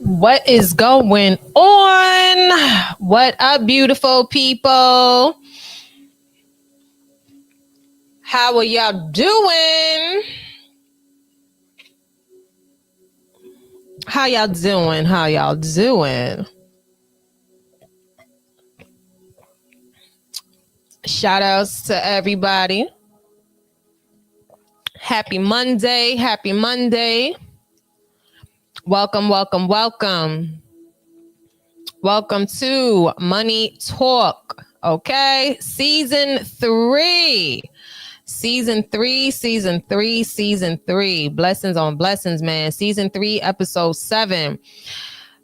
What is going on? What up, beautiful people? How are y'all doing? How y'all doing? How y'all doing? Shout outs to everybody. Happy Monday. Happy Monday. Welcome, welcome, welcome. Welcome to Money Talk. Okay. Season 3. Season 3. Blessings on blessings, man. Season 3, episode 7.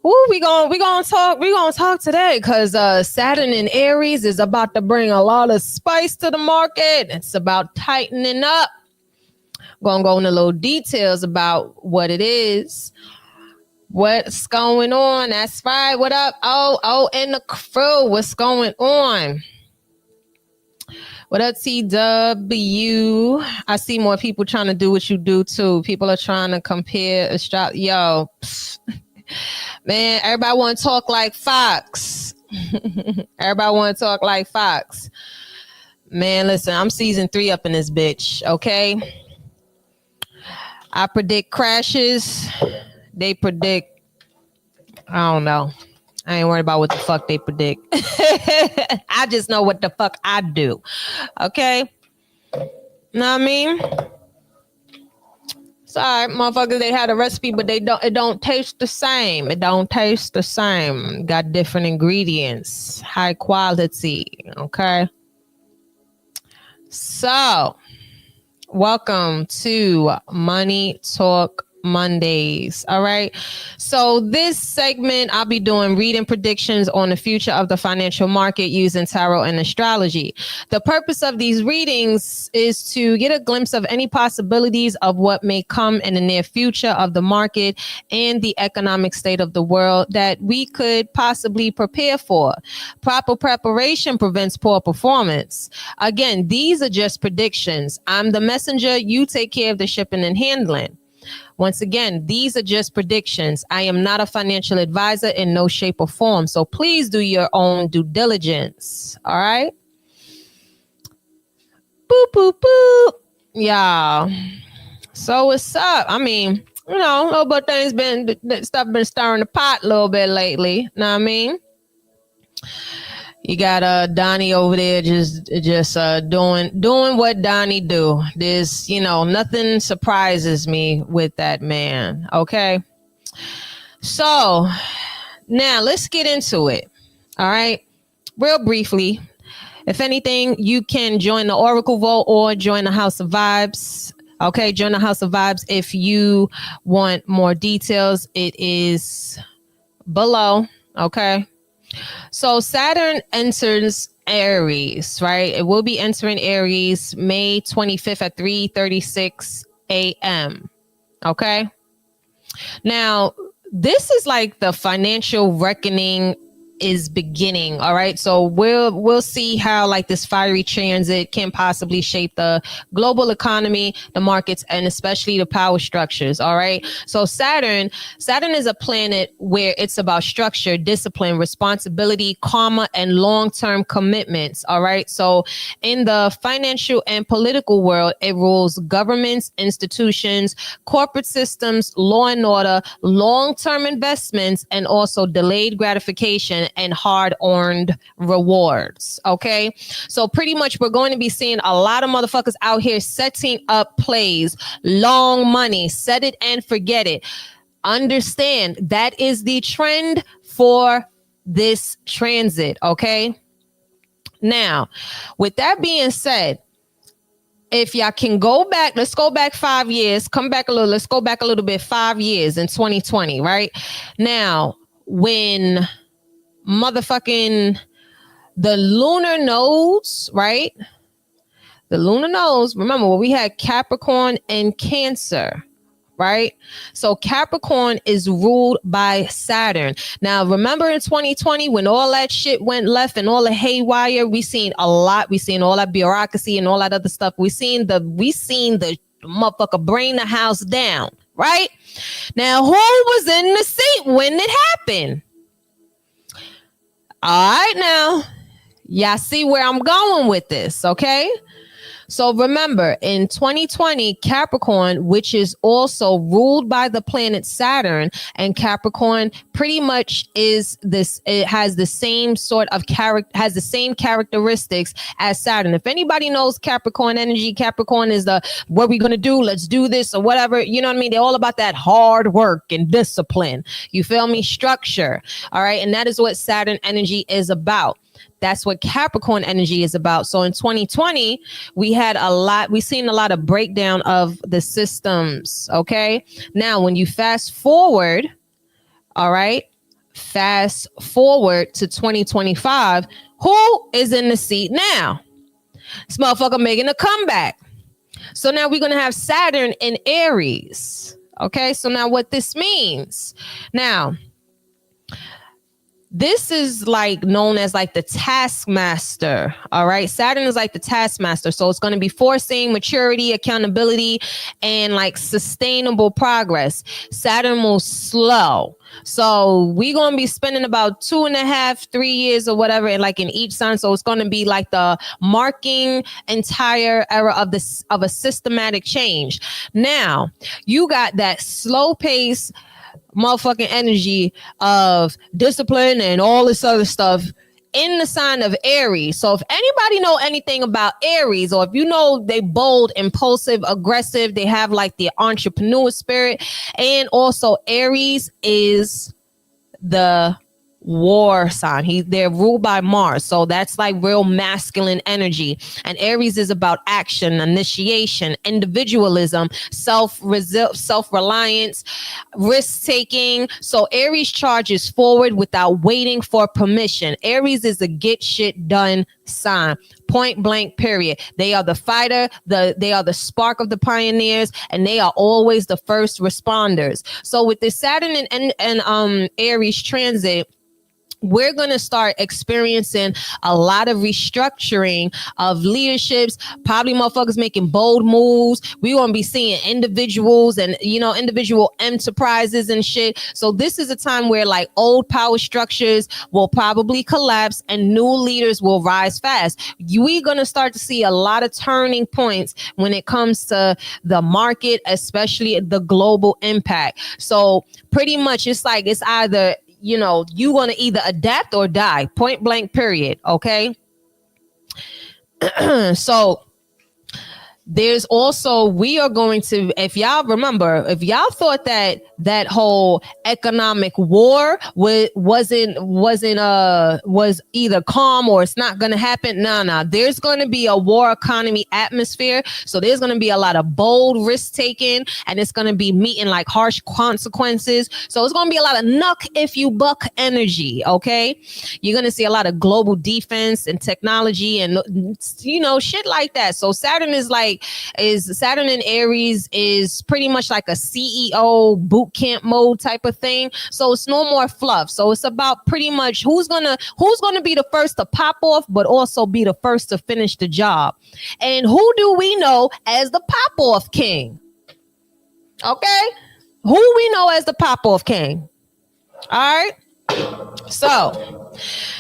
Ooh, we gonna talk today because Saturn in Aries is about to bring a lot of spice to the market. It's about tightening up. Gonna go into little details about what it is. What's going on? That's right. What up? Oh, and the crew. What's going on? What up, TW? I see more people trying to do what you do too. People are trying to compare astrology. Yo, man, everybody want to talk like Fox. Everybody want to talk like Fox. Man, listen, I'm season 3 up in this bitch, okay? I predict crashes. They predict, I don't know. I ain't worried about what the fuck they predict. I just know what the fuck I do. Okay? Know what I mean? Sorry, motherfuckers, they had a recipe, but it don't taste the same. It don't taste the same. Got different ingredients. High quality. Okay? So, welcome to Money Talk Mondays. All right. So this segment, I'll be doing reading predictions on the future of the financial market using tarot and astrology. The purpose of these readings is to get a glimpse of any possibilities of what may come in the near future of the market and the economic state of the world that we could possibly prepare for. Proper preparation prevents poor performance. Again, these are just predictions. I'm the messenger. You take care of the shipping and handling. Once again, these are just predictions. I am not a financial advisor in no shape or form. So please do your own due diligence. All right. Boop, boop, boop. Yeah. So what's up? I mean, you know, a little bit things been stirring the pot a little bit lately. Know what I mean? You got Donnie over there just doing what Donnie do. There's, you know, nothing surprises me with that man. Okay. So now let's get into it. All right. Real briefly. If anything, you can join the Oracle Vault or join the House of Vibes. Okay, join the House of Vibes if you want more details. It is below. Okay. So Saturn enters Aries, right? It will be entering Aries May 25th at 3:36 a.m. Okay. Now, this is like the financial reckoning is beginning. All right. So we'll see how like this fiery transit can possibly shape the global economy, the markets, and especially the power structures. All right. So Saturn is a planet where it's about structure, discipline, responsibility, karma, and long-term commitments. All right. So in the financial and political world, it rules governments, institutions, corporate systems, law and order, long-term investments, and also delayed gratification and hard-earned rewards. Okay. So pretty much we're going to be seeing a lot of motherfuckers out here setting up plays, long money, set it and forget it. Understand that is the trend for this transit. Okay. Now, with that being said, if y'all can go back, let's go back 5 years, let's go back a little bit, 5 years in 2020, right? Now, when motherfucking the lunar nodes, right? The lunar nodes, remember when we had Capricorn and Cancer, right? So Capricorn is ruled by Saturn. Now, remember in 2020 when all that shit went left and all the haywire, we seen a lot. We seen all that bureaucracy and all that other stuff. We seen the motherfucker bring the house down, right? Now, who was in the seat when it happened. All right, now, y'all see where I'm going with this, okay? So remember, in 2020, Capricorn, which is also ruled by the planet Saturn, and Capricorn pretty much is this, it has the same sort of has the same characteristics as Saturn. If anybody knows Capricorn energy, Capricorn is the, what we gonna do, let's do this or whatever, you know what I mean? They're all about that hard work and discipline. You feel me? Structure. All right. And that is what Saturn energy is about. That's what Capricorn energy is about. So in 2020, we've seen a lot of breakdown of the systems. Okay. Now, when you fast forward, all right, fast forward to 2025, who is in the seat now? This motherfucker making a comeback. So now we're going to have Saturn in Aries. Okay. So now what this means now, this is like known as like the taskmaster. All right. Saturn is like the taskmaster. So it's going to be forcing maturity, accountability, and like sustainable progress. Saturn moves slow. So we're going to be spending about 2.5, 3 years or whatever, and like in each sign. So it's going to be like the marking entire era of this, of a systematic change. Now you got that slow pace motherfucking energy of discipline and all this other stuff in the sign of Aries. So if anybody know anything about Aries, or if you know they bold, impulsive, aggressive, they have like the entrepreneur spirit, and also Aries is the war sign. They're ruled by Mars, so that's like real masculine energy. And Aries is about action, initiation, individualism, self-reliance, risk taking. So Aries charges forward without waiting for permission. Aries is a get shit done sign. Point blank, period. They are the fighter, they are the spark of the pioneers, and they are always the first responders. So with this Saturn and Aries transit, we're going to start experiencing a lot of restructuring of leaderships, probably motherfuckers making bold moves. We're going to be seeing individuals and, you know, individual enterprises and shit. So this is a time where like old power structures will probably collapse and new leaders will rise fast. We're going to start to see a lot of turning points when it comes to the market, especially the global impact. So pretty much it's like, it's either, you know, you want to either adapt or die, point blank, period. Okay. So there's also, we are going to, if y'all remember, if y'all thought that that whole economic war was either calm or it's not going to happen. No, there's going to be a war economy atmosphere. So there's going to be a lot of bold risk taking, and it's going to be meeting like harsh consequences. So it's going to be a lot of nuck if you buck energy. Okay. You're going to see a lot of global defense and technology and, you know, shit like that. So Saturn is Saturn in Aries is pretty much like a CEO boot camp mode type of thing. So it's no more fluff. So it's about pretty much who's gonna be the first to pop off, but also be the first to finish the job. And who do we know as the pop off king? Okay, who we know as the pop off king? All right. So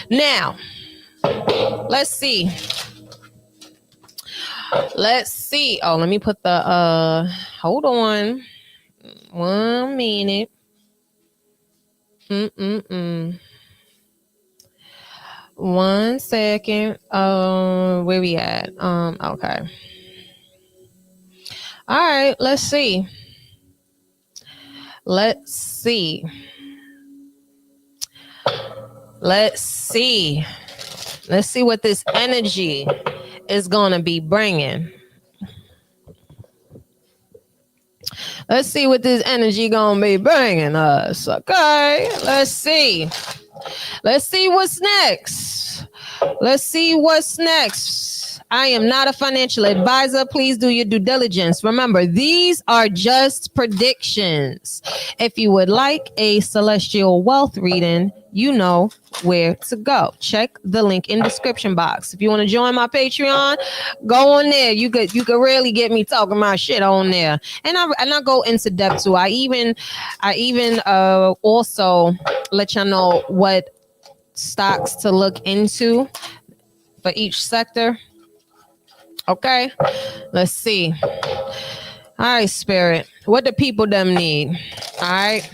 now let's see. Oh, let me put the hold on 1 minute. 1 second. Where we at? Okay. All right, let's see. Let's see what this energy is gonna be bringing. Let's see what this energy gonna be bringing us. Okay, let's see what's next. I am not a financial advisor. Please do your due diligence. Remember, these are just predictions. If you would like a celestial wealth reading, you know where to go. Check the link in the description box. If you want to join my Patreon, go on there. You could really get me talking my shit on there. And I go into depth too. I even also let y'all know what stocks to look into for each sector. Okay, let's see. All right, Spirit, what do people them need? All right,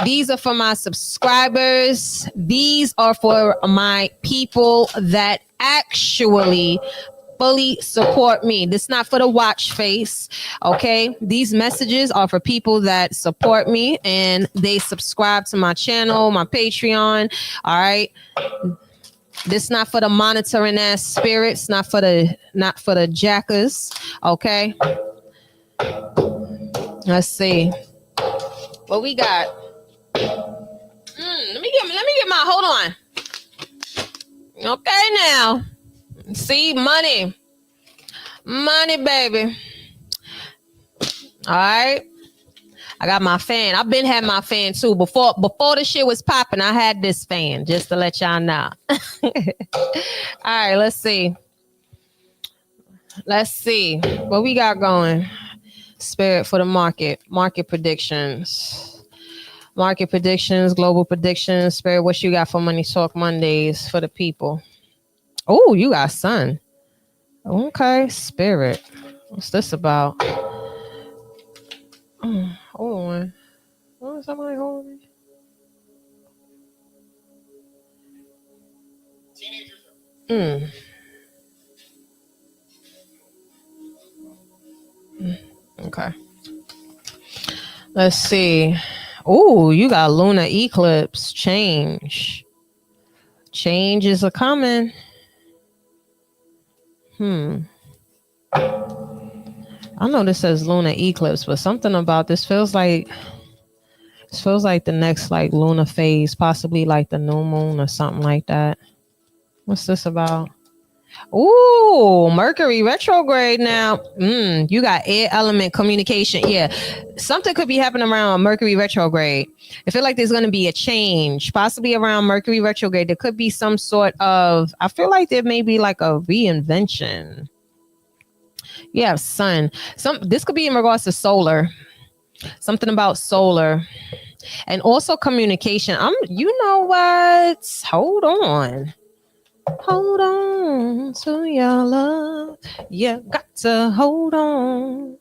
these are for my subscribers. These are for my people that actually fully support me. This is not for the watch face. Okay, these messages are for people that support me and they subscribe to my channel, my Patreon. All right, this not for the monitoring ass spirits, not for the jackers. Okay, let's see what we got. Let me get my, hold on. Okay, now see, money, baby. All right, I got my fan. I've been had my fan too. Before the shit was popping, I had this fan, just to let y'all know. All right, let's see what we got going. Spirit for the market predictions, global predictions. Spirit, what you got for Money Talk Mondays for the people? Oh, you got sun. Okay, Spirit, what's this about? Hold on. Oh, somebody hold me. Okay. Let's see. Oh, you got lunar eclipse. Change is a coming. I know this says lunar eclipse, but something about this feels like the next like lunar phase, possibly like the new moon or something like that. What's this about? Ooh, Mercury retrograde now. You got air element communication. Yeah, something could be happening around Mercury retrograde. I feel like there's going to be a change, possibly around Mercury retrograde. There could be some sort of, I feel like there may be like a reinvention. You have sun. This could be in regards to solar. Something about solar. And also communication. You know what? Hold on to your love. You got to hold on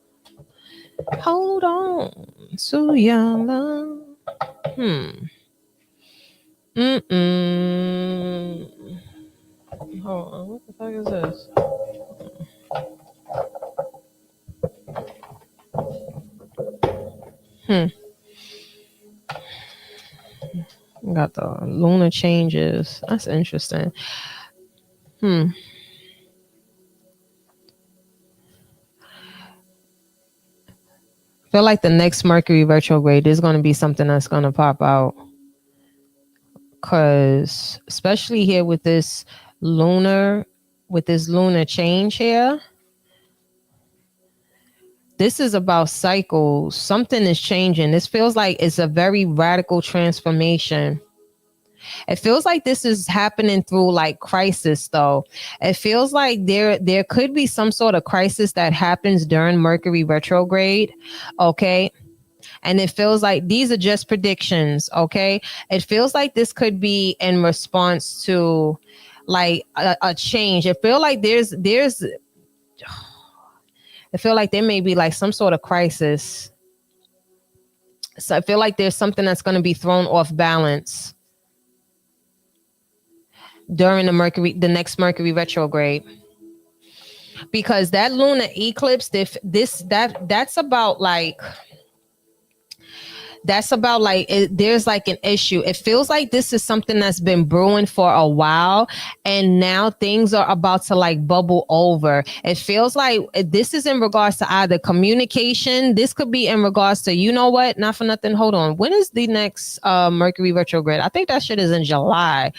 to your love. Hold on, what the fuck is this? Got the lunar changes. That's interesting. Feel like the next Mercury retrograde is going to be something that's going to pop out, because especially here with this lunar change here, this is about cycles. Something is changing. This feels like it's a very radical transformation. It feels like this is happening through like crisis, though. It feels like there could be some sort of crisis that happens during Mercury retrograde. Okay. And it feels like these are just predictions. Okay. It feels like this could be in response to like a change. It feels like I feel like there may be like some sort of crisis. So I feel like there's something that's going to be thrown off balance during the next Mercury retrograde, because that lunar eclipse, that's about like, That's about like there's like an issue. It feels like this is something that's been brewing for a while, and now things are about to like bubble over. It feels like this is in regards to either communication. This could be in regards to, you know what? Not for nothing. Hold on. When is the next Mercury retrograde? I think that shit is in July.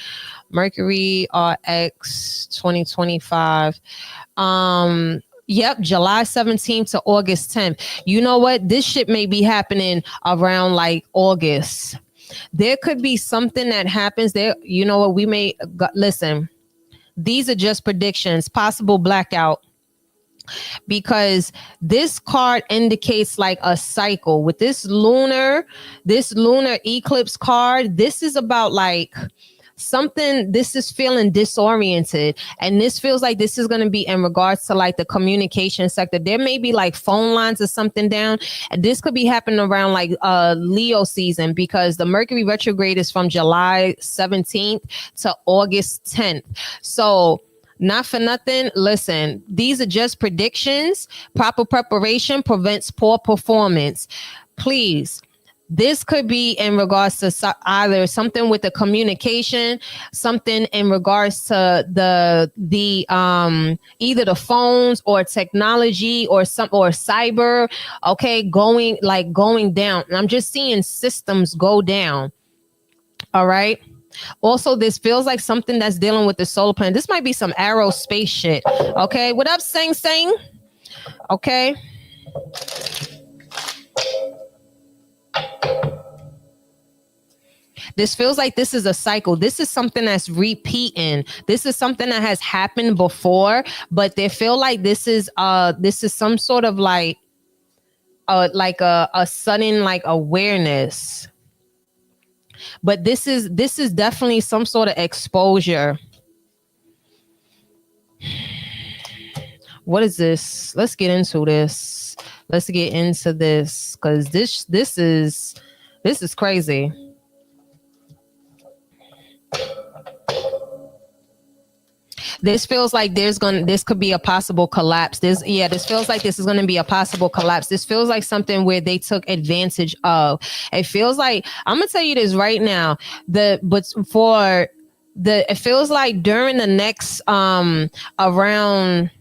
Mercury RX 2025. Yep, July 17th to August 10th. You know what? This shit may be happening around like August. There could be something that happens there. You know what? We may listen. These are just predictions, possible blackout, because this card indicates like a cycle with this lunar eclipse card. This is about like something. This is feeling disoriented, and this feels like this is going to be in regards to like the communication sector. There may be like phone lines or something down, and this could be happening around like Leo season, because the Mercury retrograde is from July 17th to August 10th. So not for nothing, listen, these are just predictions. Proper preparation prevents poor performance. Please, this could be in regards to either something with the communication, something in regards to the either the phones or technology or cyber. Okay, going down. And I'm just seeing systems go down. All right. Also, this feels like something that's dealing with the solar planet. This might be some aerospace shit. Okay, what up, Sing? Okay. This feels like this is a cycle. This is something that's repeating. This is something that has happened before, but they feel like this is some sort of like a sudden like awareness. But this is definitely some sort of exposure. What is this? Let's get into this. Because this is crazy. This feels like this could be a possible collapse. This feels like this is going to be a possible collapse. This feels like something where they took advantage of. It feels like, I'm going to tell you this right now, it feels like during the next around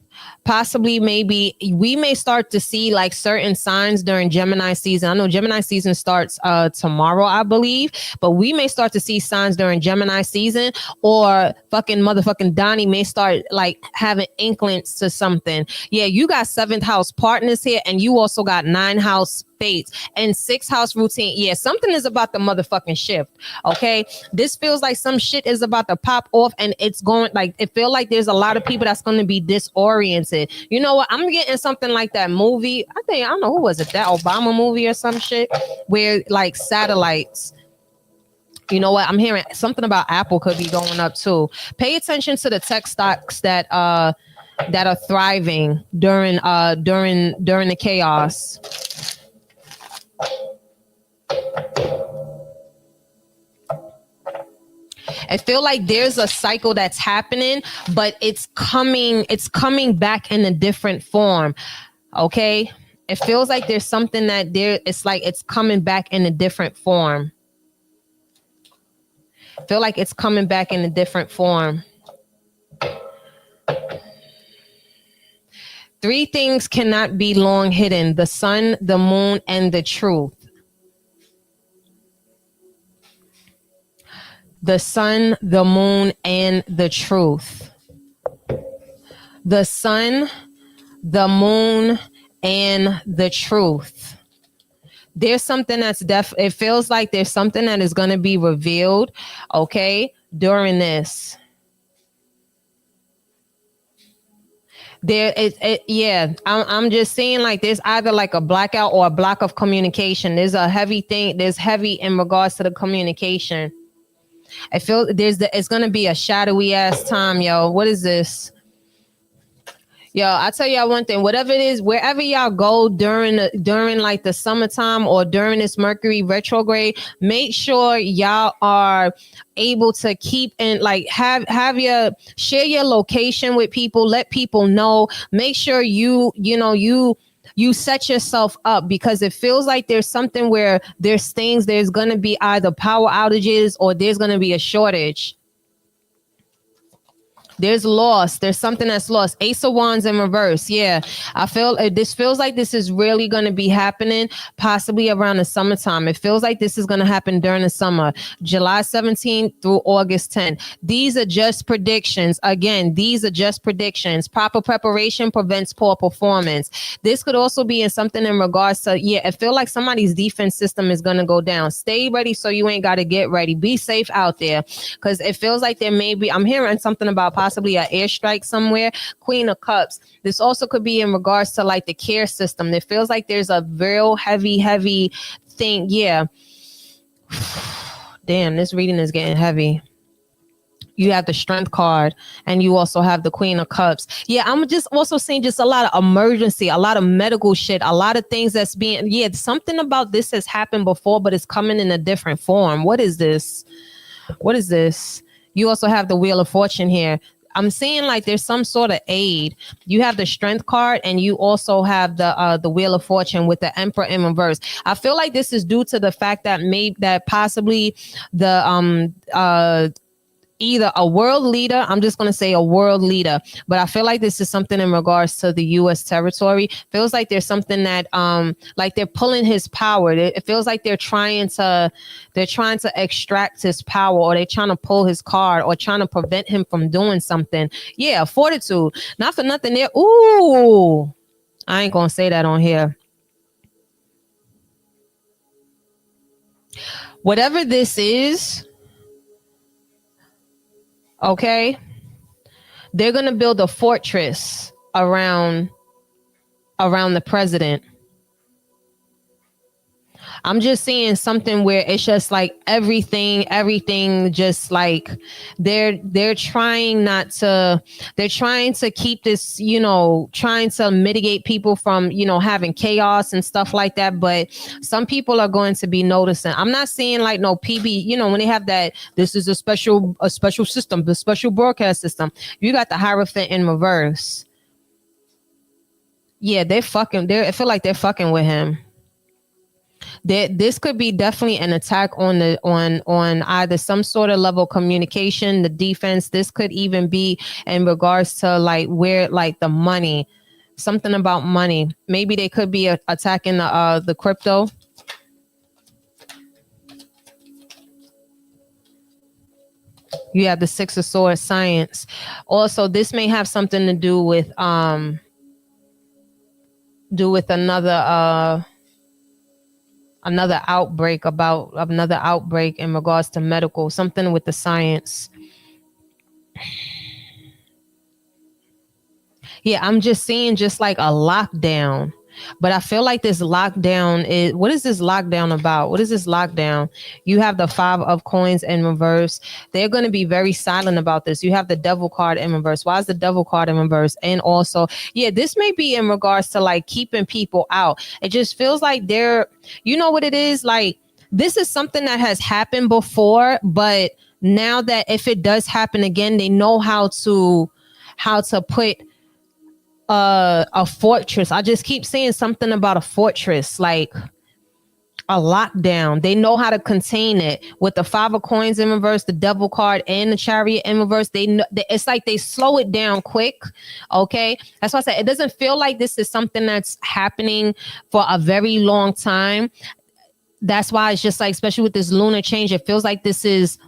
possibly maybe we may start to see like certain signs during Gemini season. I know Gemini season starts tomorrow, I believe, but we may start to see signs during Gemini season, or fucking motherfucking Donnie may start like having inklings to something. Yeah, you got 7th house partners here, and you also got 9th house fates and 6th house routine. Yeah, something is about the motherfucking shift. Okay, this feels like some shit is about to pop off, and it's going like, it feels like there's a lot of people that's going to be disoriented. You know what? I'm getting something like that movie. I don't know, who was it? That Obama movie or some shit where like satellites. You know what? I'm hearing something about Apple could be going up too. Pay attention to the tech stocks that are thriving during the chaos. I feel like there's a cycle that's happening, but it's coming back in a different form. Okay? It feels like there's something it's like it's coming back in a different form. I feel like it's coming back in a different form. 3 things cannot be long hidden: the sun, the moon, and the truth. The sun, the moon, and the truth. The sun, the moon, and the truth. There's something that's it feels like there's something that is going to be revealed, okay, during this. I'm just seeing like there's either like a blackout or a block of communication. There's a heavy thing. There's heavy in regards to the communication. I feel it's gonna be a shadowy ass time, yo. What is this? Yo, I tell y'all one thing, whatever it is, wherever y'all go during like the summertime or during this Mercury retrograde, make sure y'all are able to keep and like share your location with people, let people know, make sure you You set yourself up because it feels like there's something where there's going to be either power outages or there's going to be a shortage. There's loss. There's something that's lost. Ace of Wands in reverse. Yeah. I feel this feels like this is really going to be happening possibly around the summertime. It feels like this is going to happen during the summer, July 17th through August 10th. These are just predictions. Again, these are just predictions. Proper preparation prevents poor performance. This could also be in something in regards to, yeah, I feel like somebody's defense system is going to go down. Stay ready so you ain't got to get ready. Be safe out there because it feels like there may be, I'm hearing something about possibly an airstrike somewhere. Queen of Cups. This also could be in regards to like the care system. It feels like there's a real heavy thing. Yeah. Damn, this reading is getting heavy. You have the Strength card and you also have the Queen of Cups. Yeah, I'm just also seeing just a lot of emergency, a lot of medical shit, a lot of things that's being, yeah, something about this has happened before, but it's coming in a different form. What is this? What is this? You also have the Wheel of Fortune here. I'm seeing like there's some sort of aid. You have the Strength card and you also have the Wheel of Fortune with the Emperor in reverse. I feel like this is due to the fact that possibly the either a world leader, I'm just going to say a world leader, but I feel like this is something in regards to the U.S. territory. Feels like there's something that like they're pulling his power. It feels like they're trying to extract his power, or they're trying to pull his card, or trying to prevent him from doing something. Yeah, fortitude. Not for nothing there. Ooh, I ain't going to say that on here. Whatever this is, okay, they're going to build a fortress around the president. I'm just seeing something where it's just like everything just like they're trying to keep this, you know, trying to mitigate people from, you know, having chaos and stuff like that. But some people are going to be noticing. I'm not seeing like no PB, you know, when they have that, this is a special system, the special broadcast system. You got the Hierophant in reverse. Yeah, I feel like they're fucking with him. This could be definitely an attack on either some sort of level of communication, the defense. This could even be in regards to like where like the money, something about money. Maybe they could be attacking the crypto. You have the Six of Swords, science. Also, this may have something to do with another outbreak in regards to medical, something with the science. Yeah, I'm just seeing just like a lockdown. But I feel like this lockdown is, what is this lockdown about? What is this lockdown? You have the Five of Coins in reverse. They're going to be very silent about this. You have the Devil card in reverse. Why is the Devil card in reverse? And also, yeah, this may be in regards to like keeping people out. It just feels like you know what it is? Like, this is something that has happened before, but now that if it does happen again, they know how to put a fortress. I just keep saying something about a fortress, like a lockdown. They know how to contain it with the Five of Coins in reverse, the Devil card, and the Chariot in reverse. They know, it's like they slow it down quick. Okay, that's why I said it doesn't feel like this is something that's happening for a very long time. That's why it's just like, especially with this lunar change, it feels like this is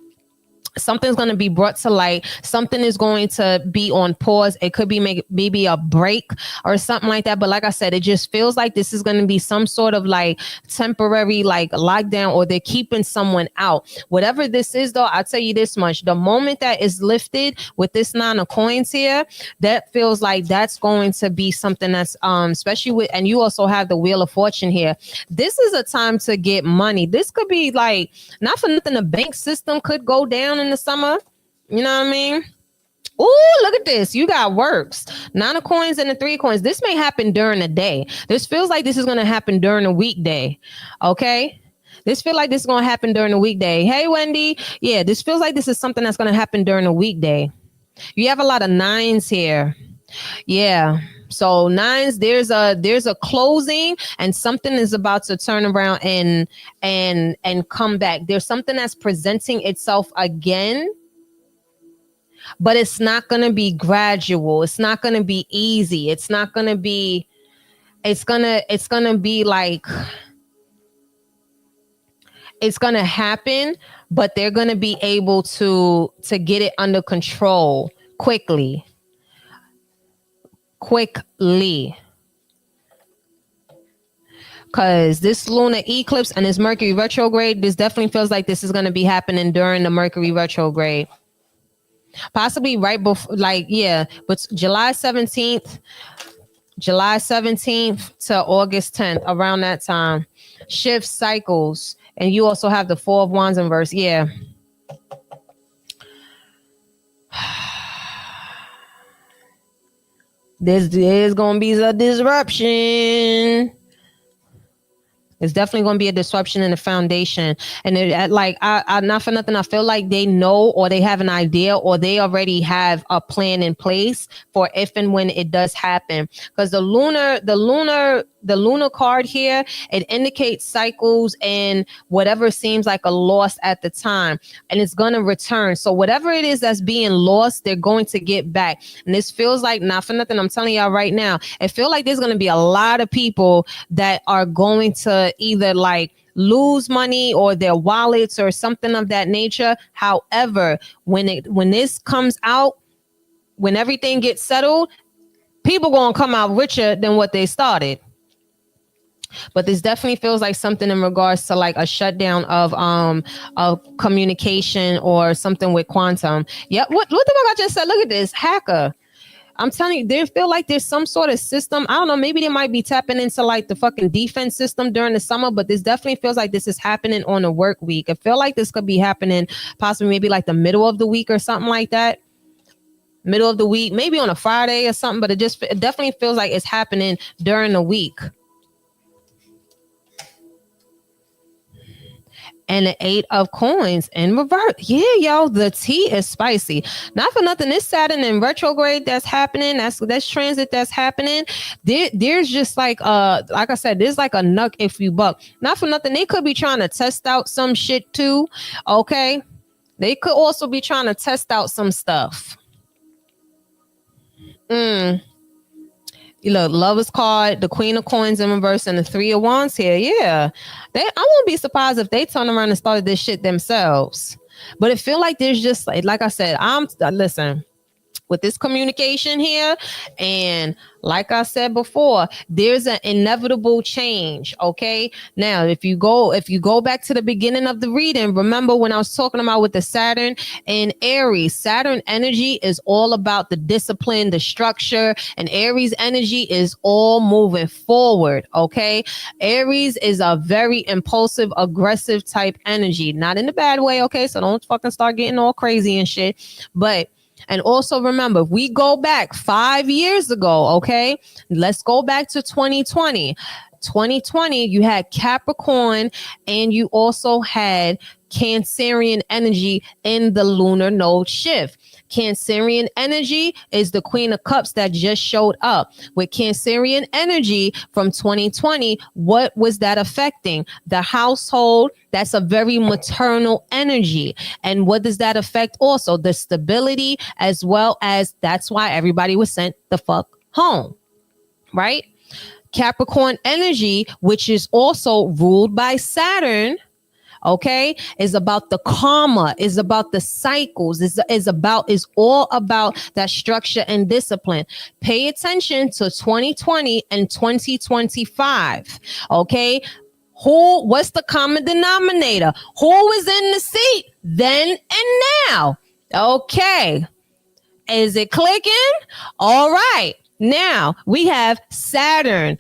something's going to be brought to light. Something is going to be on pause. It could be maybe a break or something like that. But like I said, it just feels like this is going to be some sort of like temporary like lockdown, or they're keeping someone out. Whatever this is, though, I'll tell you this much. The moment that is lifted with this Nine of Coins here, that feels like that's going to be something that's especially with, and you also have the Wheel of Fortune here. This is a time to get money. This could be like, not for nothing, the bank system could go down in the summer. You know what I mean? Ooh, look at this. You got works. Nine of Coins and the Three of Coins. This may happen during the day. This feels like this is going to happen during a weekday. Okay? This feels like this is going to happen during a weekday. Hey, Wendy. Yeah, this feels like this is something that's going to happen during a weekday. You have a lot of nines here. Yeah. So nines, there's a closing, and something is about to turn around and come back. There's something that's presenting itself again, but it's not going to be gradual. It's not going to be easy. It's not going to be, it's going to be like, it's going to happen, but they're going to be able to get it under control quickly. Because this lunar eclipse and this Mercury retrograde, this definitely feels like this is going to be happening during the Mercury retrograde. Possibly right before, like, yeah, but July 17th to August 10th, around that time. Shift cycles. And you also have the Four of Wands in verse. Yeah. There's going to be a disruption. It's definitely going to be a disruption in the foundation. And I not for nothing, I feel like they know, or they have an idea, or they already have a plan in place for if and when it does happen. Because the lunar card here, it indicates cycles and whatever seems like a loss at the time, and it's going to return. So whatever it is that's being lost, they're going to get back. And this feels like, not for nothing, I'm telling y'all right now, it feels like there's going to be a lot of people that are going to either like lose money or their wallets or something of that nature. However, when this comes out, when everything gets settled, people gonna come out richer than what they started. But this definitely feels like something in regards to like a shutdown of communication or something with quantum. Yep. What the fuck I just said? Look at this hacker. I'm telling you, they feel like there's some sort of system. I don't know. Maybe they might be tapping into like the fucking defense system during the summer, but this definitely feels like this is happening on a work week. I feel like this could be happening possibly maybe like the middle of the week or something like that. Middle of the week, maybe on a Friday or something, but it definitely feels like it's happening during the week. And the 8 of coins in reverse. Yeah, yo, the tea is spicy. Not for nothing, this Saturn in retrograde that's happening, that's transit that's happening. There's just like I said, there's like a nuck if you buck. Not for nothing, they could be trying to test out some shit too. Okay, they could also be trying to test out some stuff. Look, Lover's card, the Queen of Coins in reverse, and the 3 of Wands here. Yeah, I won't be surprised if they turn around and started this shit themselves. But it feel like there's just like I said, listen, with this communication here, and like I said before, there's an inevitable change. Okay, now if you go back to the beginning of the reading, remember when I was talking about with the Saturn and Aries, Saturn energy is all about the discipline, the structure, and Aries energy is all moving forward. Okay, Aries is a very impulsive, aggressive type energy, not in a bad way. Okay, so don't fucking start getting all crazy and shit, but. And also remember, if we go back 5 years ago, okay, let's go back to 2020. 2020, you had Capricorn and you also had Cancerian energy in the lunar node shift. Cancerian energy is the Queen of Cups that just showed up. With Cancerian energy from 2020, what was that affecting? The household. That's a very maternal energy. And what does that affect also? The stability, as well as that's why everybody was sent the fuck home, right? Capricorn energy, which is also ruled by Saturn, okay, is about the karma, is about the cycles, is all about that structure and discipline. Pay attention to 2020 and 2025, okay? What's the common denominator? Who was in the seat then and now? Okay. Is it clicking? All right. Now we have Saturn,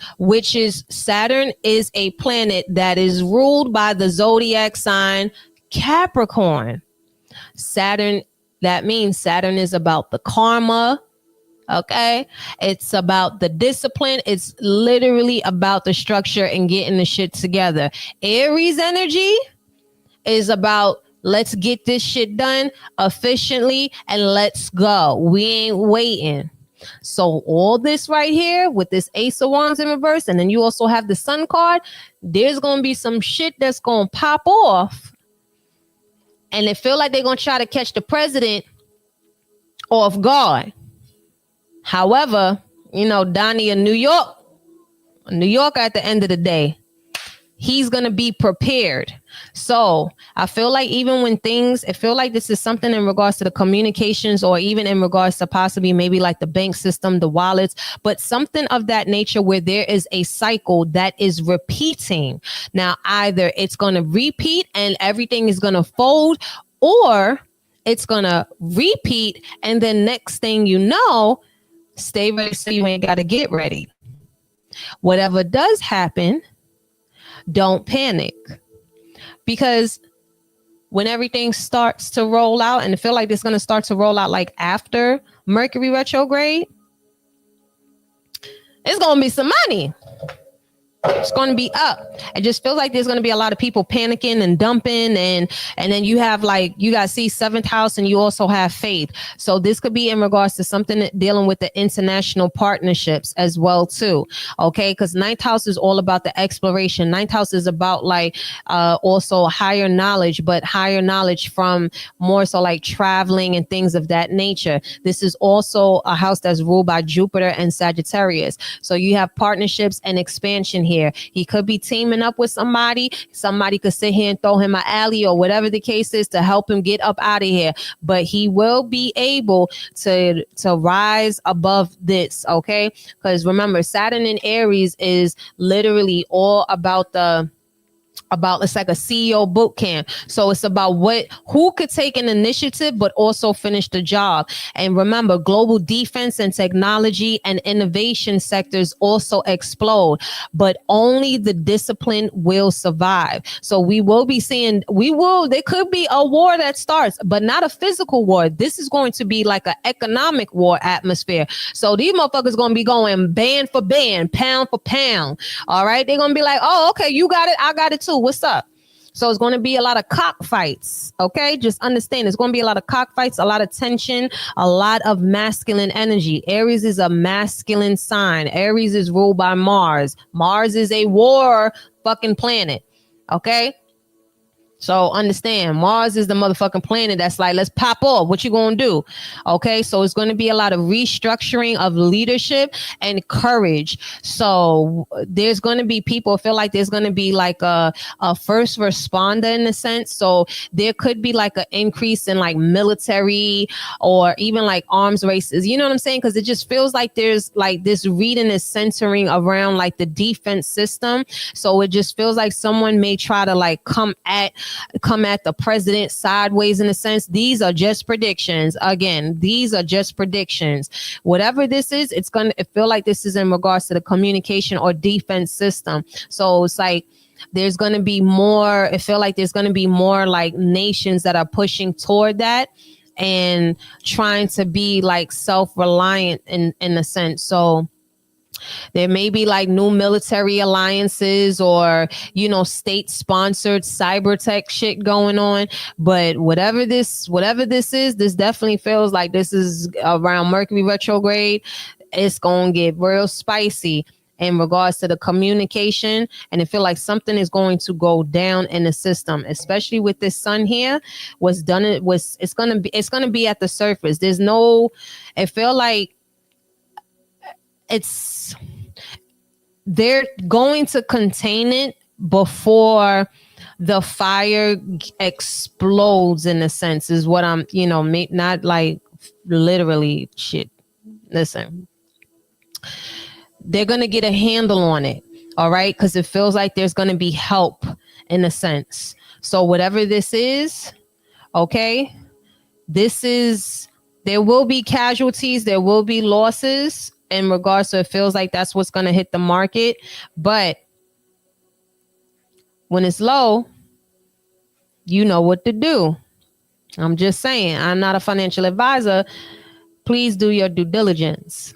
Saturn is a planet that is ruled by the zodiac sign Capricorn. Saturn, that means Saturn is about the karma. Okay, it's about the discipline. It's literally about the structure and getting the shit together. Aries energy is about let's get this shit done efficiently and let's go. We ain't waiting. So all this right here with this Ace of Wands in reverse, and then you also have the Sun card, there's going to be some shit that's going to pop off. And they feel like they're going to try to catch the president off guard. However, you know, Donnie in New York at the end of the day, he's going to be prepared. So I feel like even when I feel like this is something in regards to the communications, or even in regards to possibly maybe like the bank system, the wallets, but something of that nature where there is a cycle that is repeating. Now, either it's going to repeat and everything is going to fold, or it's going to repeat. And then next thing you know, stay ready so you ain't got to get ready. Whatever does happen, don't panic, because when everything starts to roll out, and I feel like it's going to start to roll out like after Mercury retrograde, it's going to be some money. It's going to be up. It just feels like there's going to be a lot of people panicking and dumping, and then you have like, you got see 7th house, and you also have faith. So this could be in regards to something dealing with the international partnerships as well too. Okay, because 9th house is all about the exploration. 9th house is about like also higher knowledge, but higher knowledge from more so like traveling and things of that nature. This is also a house that's ruled by Jupiter and Sagittarius. So you have partnerships and expansion here. He could be teaming up with somebody. Somebody could sit here and throw him an alley or whatever the case is to help him get up out of here. But he will be able to rise above this, okay? Because remember, Saturn in Aries is literally all about it's like a CEO boot camp. So it's about who could take an initiative, but also finish the job. And remember, global defense and technology and innovation sectors also explode, but only the discipline will survive. So we will be seeing, there could be a war that starts, but not a physical war. This is going to be like an economic war atmosphere. So these motherfuckers going to be going band for band, pound for pound. All right. They're going to be like, oh, okay, you got it. I got it too. What's up? So it's going to be a lot of cockfights. Okay. Just understand it's going to be a lot of cockfights, a lot of tension, a lot of masculine energy. Aries is a masculine sign. Aries is ruled by Mars. Mars is a war fucking planet. Okay. So understand, Mars is the motherfucking planet that's like, let's pop off. What you gonna do? Okay, so it's going to be a lot of restructuring of leadership and courage. So there's going to be people, feel like there's going to be like a first responder in a sense. So there could be like an increase in like military or even like arms races. You know what I'm saying? Because it just feels like there's like this reading is centering around like the defense system. So it just feels like someone may try to like come at the president sideways in a sense. These are just predictions. Again, these are just predictions. Whatever this is, it's going to feel like this is in regards to the communication or defense system. So it's like there's going to be more, I feel like there's going to be more like nations that are pushing toward that and trying to be like self-reliant in a sense. So there may be like new military alliances or, you know, state sponsored cyber tech shit going on. But whatever this is, this definitely feels like this is around Mercury retrograde. It's going to get real spicy in regards to the communication. And I feel like something is going to go down in the system, especially with this sun here. It's going to be at the surface. I feel like they're going to contain it before the fire explodes in a sense is what I'm, not like literally shit. Listen, they're going to get a handle on it. All right. Because it feels like there's going to be help in a sense. So whatever this is, okay, there will be casualties. There will be losses. In regards to, it feels like that's what's going to hit the market. But when it's low, you know what to do. I'm just saying, I'm not a financial advisor. Please do your due diligence.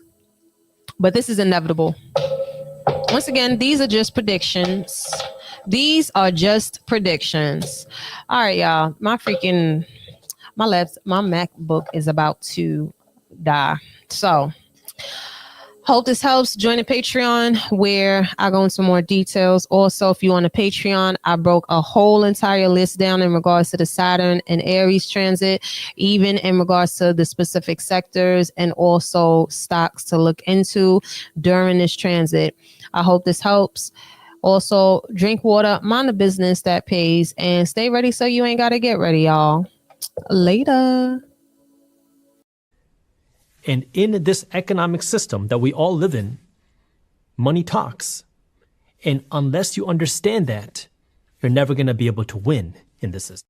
But this is inevitable. Once again, these are just predictions. These are just predictions. All right, y'all. My MacBook is about to die. So Hope this helps. Join the Patreon where I go into more details. Also, if you on the Patreon, I broke a whole entire list down in regards to the Saturn and Aries transit, even in regards to the specific sectors and also stocks to look into during this transit. I hope this helps. Also, drink water, mind the business that pays, and stay ready so you ain't got to get ready, y'all. Later. And in this economic system that we all live in, money talks. And unless you understand that, you're never going to be able to win in this system.